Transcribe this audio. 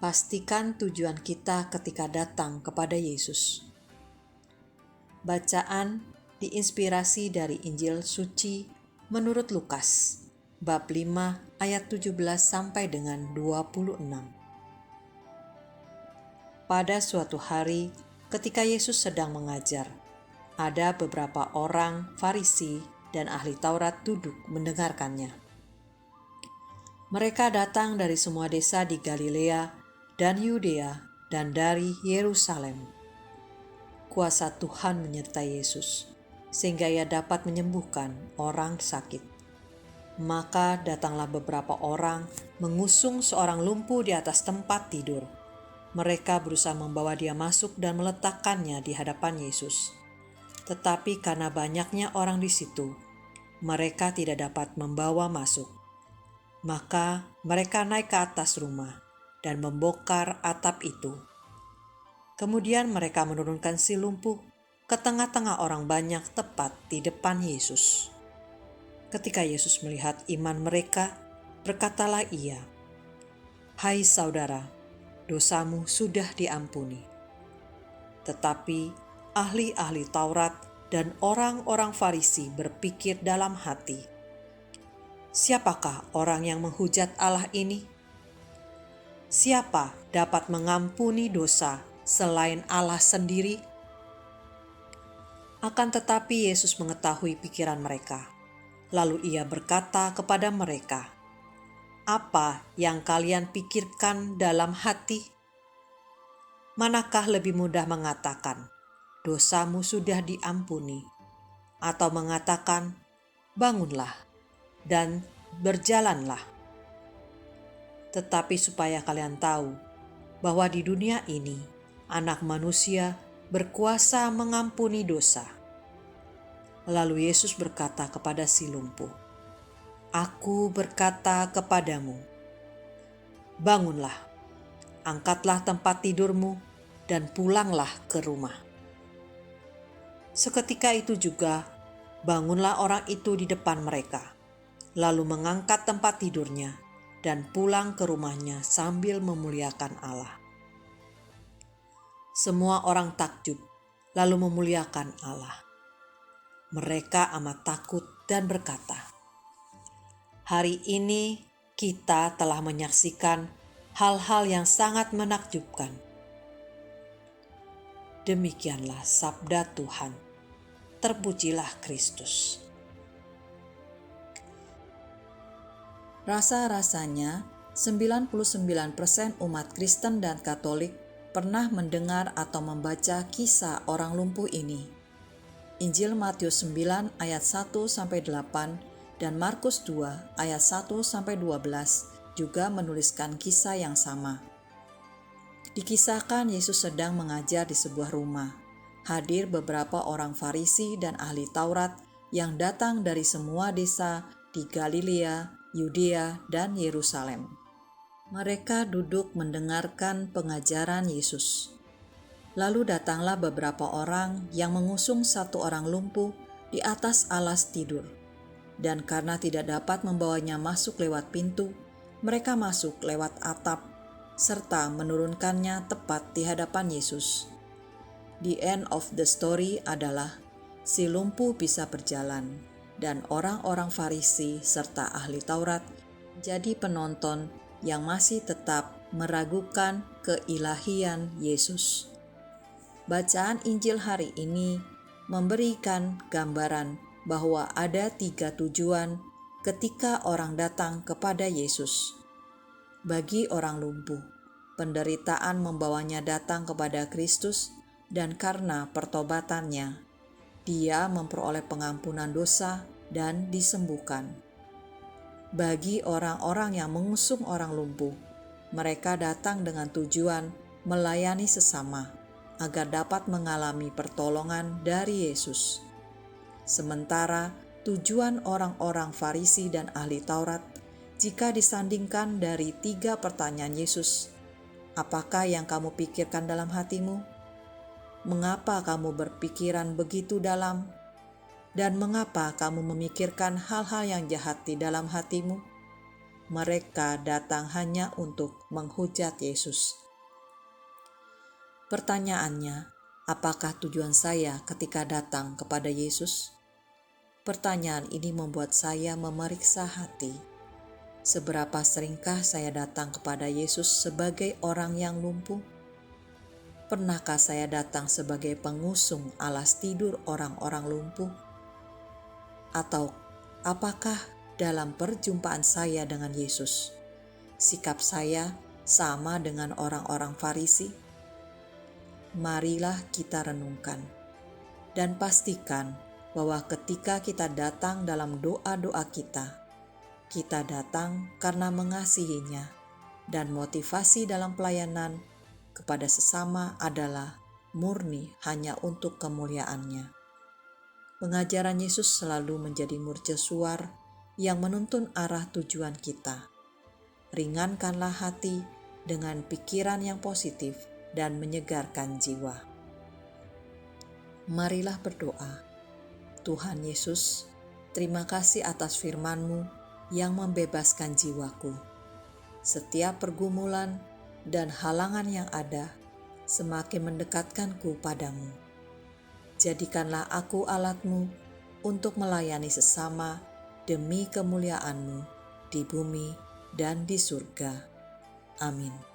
Pastikan tujuan kita ketika datang kepada Yesus. Bacaan diinspirasi dari Injil Suci menurut Lukas, bab 5 ayat 17 sampai dengan 26. Pada suatu hari, ketika Yesus sedang mengajar, ada beberapa orang Farisi dan ahli Taurat duduk mendengarkannya. Mereka datang dari semua desa di Galilea dan Yudea dan dari Yerusalem. Kuasa Tuhan menyertai Yesus, sehingga ia dapat menyembuhkan orang sakit. Maka datanglah beberapa orang mengusung seorang lumpuh di atas tempat tidur. Mereka berusaha membawa dia masuk dan meletakkannya di hadapan Yesus. Tetapi karena banyaknya orang di situ, mereka tidak dapat membawa masuk. Maka mereka naik ke atas rumah dan membongkar atap itu. Kemudian mereka menurunkan si lumpuh ke tengah-tengah orang banyak tepat di depan Yesus. Ketika Yesus melihat iman mereka, berkatalah ia, "Hai saudara, dosamu sudah diampuni." Tetapi ahli-ahli Taurat dan orang-orang Farisi berpikir dalam hati, "Siapakah orang yang menghujat Allah ini? Siapa dapat mengampuni dosa selain Allah sendiri?" Akan tetapi Yesus mengetahui pikiran mereka. Lalu ia berkata kepada mereka, "Apa yang kalian pikirkan dalam hati? Manakah lebih mudah mengatakan, 'Dosamu sudah diampuni,' atau mengatakan, 'Bangunlah dan berjalanlah'? Tetapi supaya kalian tahu bahwa di dunia ini Anak Manusia berkuasa mengampuni dosa." Lalu Yesus berkata kepada si lumpuh, "Aku berkata kepadamu, bangunlah, angkatlah tempat tidurmu, dan pulanglah ke rumah." Seketika itu juga bangunlah orang itu di depan mereka, lalu mengangkat tempat tidurnya dan pulang ke rumahnya sambil memuliakan Allah. Semua orang takjub, lalu memuliakan Allah. Mereka amat takut dan berkata, "Hari ini kita telah menyaksikan hal-hal yang sangat menakjubkan." Demikianlah sabda Tuhan. Terpujilah Kristus. Rasa-rasanya 99% umat Kristen dan Katolik pernah mendengar atau membaca kisah orang lumpuh ini. Injil Matius 9 ayat 1-8 dan Markus 2 ayat 1-12 juga menuliskan kisah yang sama. Dikisahkan Yesus sedang mengajar di sebuah rumah. Hadir beberapa orang Farisi dan ahli Taurat yang datang dari semua desa di Galilea, Yudea, dan Yerusalem. Mereka duduk mendengarkan pengajaran Yesus. Lalu datanglah beberapa orang yang mengusung satu orang lumpuh di atas alas tidur. Dan karena tidak dapat membawanya masuk lewat pintu, mereka masuk lewat atap, serta menurunkannya tepat di hadapan Yesus. The end of the story adalah si lumpuh bisa berjalan, dan orang-orang Farisi serta ahli Taurat jadi penonton yang masih tetap meragukan keilahian Yesus. Bacaan Injil hari ini memberikan gambaran bahwa ada 3 tujuan ketika orang datang kepada Yesus. Bagi orang lumpuh, penderitaan membawanya datang kepada Kristus, dan karena pertobatannya, dia memperoleh pengampunan dosa dan disembuhkan. Bagi orang-orang yang mengusung orang lumpuh, mereka datang dengan tujuan melayani sesama, agar dapat mengalami pertolongan dari Yesus. Sementara tujuan orang-orang Farisi dan ahli Taurat, jika disandingkan dari 3 pertanyaan Yesus, "Apakah yang kamu pikirkan dalam hatimu? Mengapa kamu berpikiran begitu dalam? Dan mengapa kamu memikirkan hal-hal yang jahat di dalam hatimu?" mereka datang hanya untuk menghujat Yesus. Pertanyaannya, apakah tujuan saya ketika datang kepada Yesus? Pertanyaan ini membuat saya memeriksa hati. Seberapa seringkah saya datang kepada Yesus sebagai orang yang lumpuh? Pernahkah saya datang sebagai pengusung alas tidur orang-orang lumpuh? Atau apakah dalam perjumpaan saya dengan Yesus, sikap saya sama dengan orang-orang Farisi? Marilah kita renungkan dan pastikan bahwa ketika kita datang dalam doa-doa kita datang karena mengasihinya, dan motivasi dalam pelayanan kepada sesama adalah murni hanya untuk kemuliaannya. Pengajaran Yesus selalu menjadi mercusuar yang menuntun arah tujuan kita. Ringankanlah hati dengan pikiran yang positif dan menyegarkan jiwa. Marilah berdoa. Tuhan Yesus, terima kasih atas firman-Mu yang membebaskan jiwaku. Setiap pergumulan dan halangan yang ada semakin mendekatkanku padamu. Jadikanlah aku alat-Mu untuk melayani sesama demi kemuliaan-Mu di bumi dan di surga. Amin.